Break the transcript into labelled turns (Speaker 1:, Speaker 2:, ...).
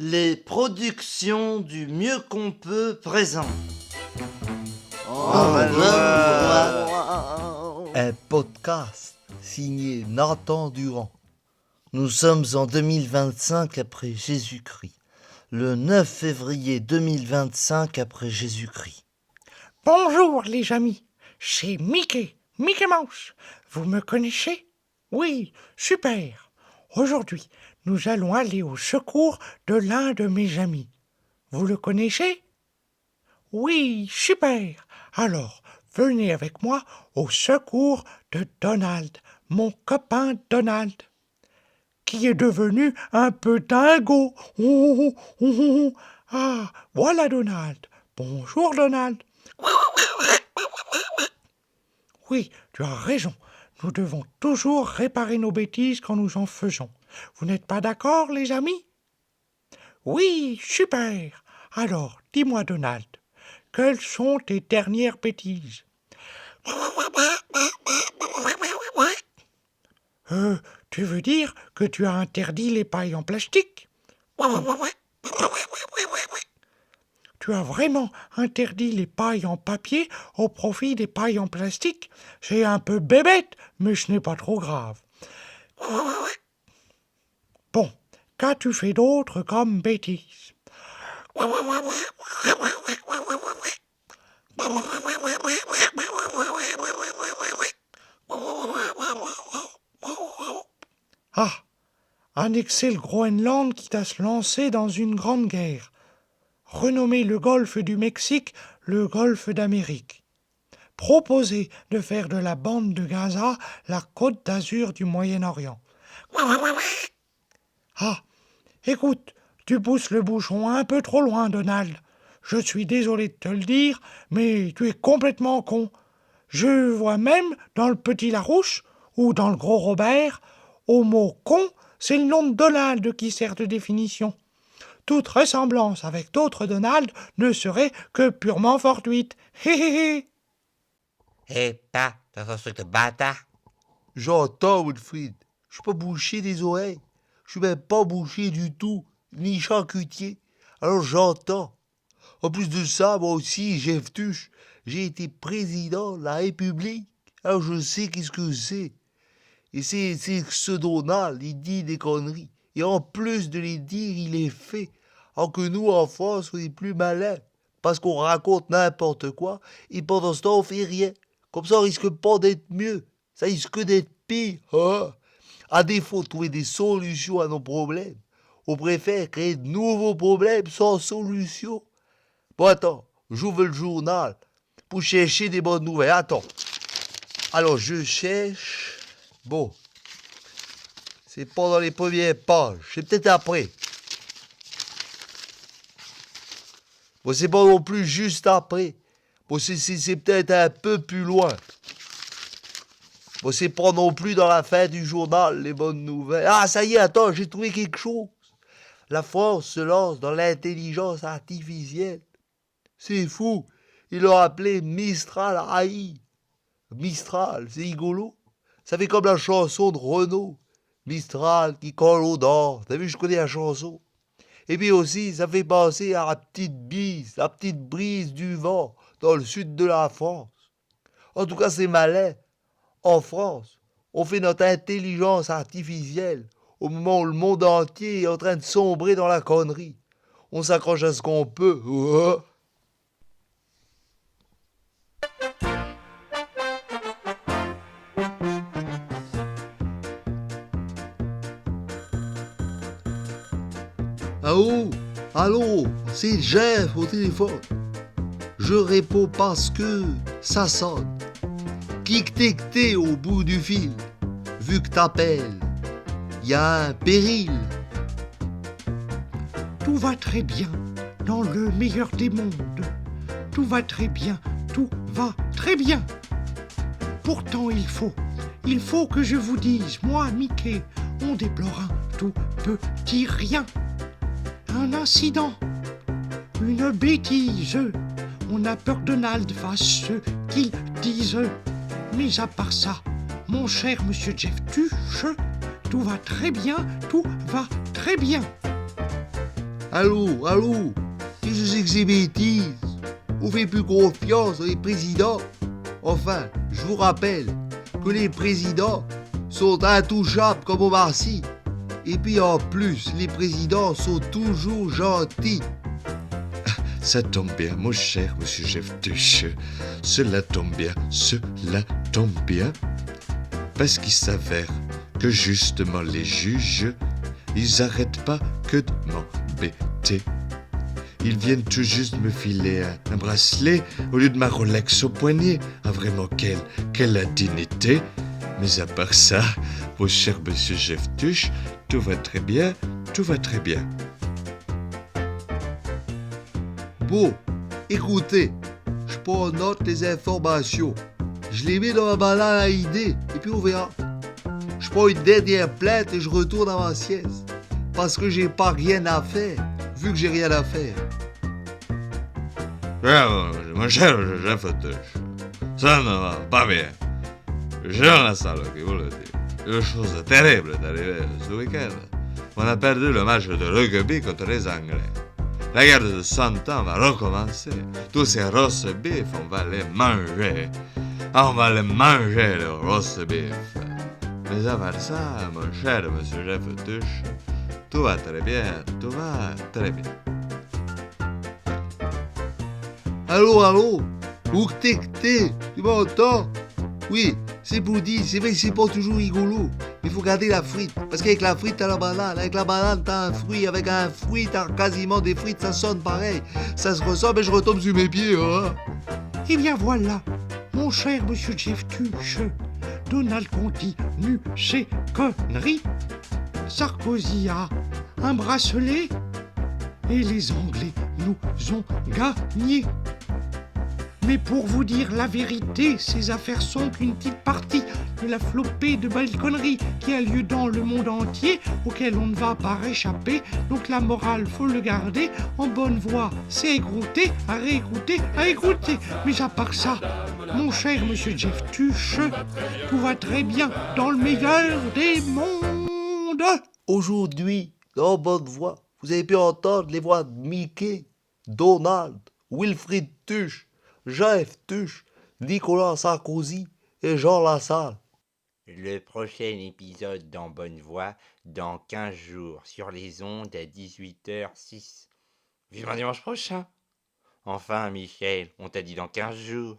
Speaker 1: Les productions du Mieux qu'on peut présentent.
Speaker 2: Un podcast signé Nathan Durand. Nous sommes en 2025 après Jésus-Christ. Le 9 février 2025 après Jésus-Christ.
Speaker 3: Bonjour les amis, c'est Mickey Mouse. Vous me connaissez? Oui, super. Aujourd'hui, nous allons aller au secours de l'un de mes amis. Vous le connaissez? Oui, super. Alors, venez avec moi au secours de Donald, mon copain Donald, qui est devenu un peu dingo. Ah, voilà Donald. Bonjour Donald. Oui, tu as raison. Nous devons toujours réparer nos bêtises quand nous en faisons. Vous n'êtes pas d'accord, les amis? Oui, super. Alors, dis-moi, Donald, quelles sont tes dernières bêtises? Tu veux dire que tu as interdit les pailles en plastique? Tu as vraiment interdit les pailles en papier au profit des pailles en plastique? C'est un peu bébête, mais ce n'est pas trop grave. Bon, qu'as-tu fait d'autre comme bêtise? Ah, annexer le Groenland quitte à se lancer dans une grande guerre. Renommer le golfe du Mexique le golfe d'Amérique. Proposer de faire de la bande de Gaza la côte d'Azur du Moyen-Orient. Ah, écoute, tu pousses le bouchon un peu trop loin, Donald. Je suis désolé de te le dire, mais tu es complètement con. Je vois même dans le Petit Larouche ou dans le Gros Robert, au mot con, c'est le nom de Donald qui sert de définition. Toute ressemblance avec d'autres Donald ne serait que purement fortuite. Hé hé hé.
Speaker 4: Hé, t'as ce truc de bâtard.
Speaker 2: J'entends, Wilfried. Je suis pas bouché des oreilles. Je suis même pas bouché du tout, ni charcutier. Alors j'entends. En plus de ça, moi aussi, Jeff Tuche, j'ai été président de la République. Alors je sais qu'est-ce que c'est. Et c'est ce Donald, il dit des conneries. Et en plus de les dire, il les fait. Alors que nous, en France, on est plus malins. Parce qu'on raconte n'importe quoi, et pendant ce temps, on fait rien. Comme ça, on risque pas d'être mieux. Ça risque d'être pire. Hein? À défaut de trouver des solutions à nos problèmes, on préfère créer de nouveaux problèmes sans solution. Bon, attends, j'ouvre le journal pour chercher des bonnes nouvelles. Attends. Alors, je cherche. Bon. C'est pas dans les premières pages. C'est peut-être après. Bon, c'est pas non plus juste après. Bon, c'est peut-être un peu plus loin. Bon, c'est pas non plus dans la fin du journal, les bonnes nouvelles. Ah, ça y est, attends, j'ai trouvé quelque chose. La France se lance dans l'intelligence artificielle. C'est fou. Ils l'ont appelé Mistral AI. Mistral, c'est rigolo. Ça fait comme la chanson de Renaud. Mistral qui colle aux dents. T'as vu, je connais la chanson. Et puis aussi, ça fait penser à la petite brise du vent dans le sud de la France. En tout cas, c'est malin. En France, on fait notre intelligence artificielle au moment où le monde entier est en train de sombrer dans la connerie. On s'accroche à ce qu'on peut. Allô, c'est Jeff au téléphone. Je réponds parce que ça sonne. Qui que t'es au bout du fil? Vu que t'appelles, y a un péril.
Speaker 3: Tout va très bien dans le meilleur des mondes. Tout va très bien, tout va très bien. Pourtant, il faut que je vous dise, moi, Mickey, on déplore un tout petit rien. Un incident, une bêtise. On a peur que Donald fasse ce qu'il dise. Mais à part ça, mon cher monsieur Jeff Tuche, tout va très bien, tout va très bien.
Speaker 2: Allô, allô? Qu'est-ce que c'est que ces bêtises? On fait plus confiance aux présidents. Enfin, je vous rappelle que les présidents sont intouchables comme Omar Sy. Et puis en plus, les présidents sont toujours gentils. Ça tombe bien, mon cher monsieur Jeftuche. Cela tombe bien, cela tombe bien. Parce qu'il s'avère que justement les juges, ils arrêtent pas que de m'embêter. Ils viennent tout juste me filer un bracelet au lieu de ma Rolex au poignet. Ah vraiment, quelle indignité. Mais à part ça, mon cher monsieur Jeftuche, tout va très bien, tout va très bien. Bon, écoutez, je prends en note les informations. Je les mets dans ma banane à idées, et puis on verra. Je prends une dernière plainte et je retourne à ma sieste. Parce que j'ai pas rien à faire, vu que j'ai rien à faire.
Speaker 5: Mon cher Jeftuche, ça ne va pas bien. J'ai la salle qui vous le dit. Une chose terrible est arrivée ce week-end. On a perdu le match de rugby contre les Anglais. La guerre de 100 ans va recommencer. Tous ces roast beef, on va les manger. Ah, on va les manger, les roast beef. Mais à part ça, mon cher monsieur Jeftuche, tout va très bien, tout va très bien.
Speaker 2: Allô, allô? Où que t'es? Tu m'entends? Oui, c'est pour dire, c'est vrai que c'est pas toujours rigolo. Mais il faut garder la frite. Parce qu'avec la frite, t'as la banane. Avec la banane, t'as un fruit. Avec un fruit, t'as quasiment des frites. Ça sonne pareil. Ça se ressemble et je retombe sur mes pieds. Hein.
Speaker 3: Eh bien voilà, mon cher monsieur Jeftuche, Donald continue ses conneries. Sarkozy a un bracelet et les Anglais nous ont gagnés. Mais pour vous dire la vérité, ces affaires sont qu'une petite partie de la flopée de belles conneries qui a lieu dans le monde entier, auquel on ne va pas réchapper. Donc la morale, faut le garder en bonne voie. C'est écouter, à réécouter, à écouter. Mais à part ça, mon cher monsieur Jeftuche, tout va très bien dans le meilleur des mondes.
Speaker 2: Aujourd'hui, dans Bonne Voix, vous avez pu entendre les voix de Mickey, Donald, Wilfried Tuche, Jeff Tuche, Nicolas Sarkozy et Jean Lassalle.
Speaker 4: Le prochain épisode dans Bonne Voix, dans 15 jours, sur les ondes à 18h06. Vivement dimanche prochain. Enfin, Michel, on t'a dit dans 15 jours.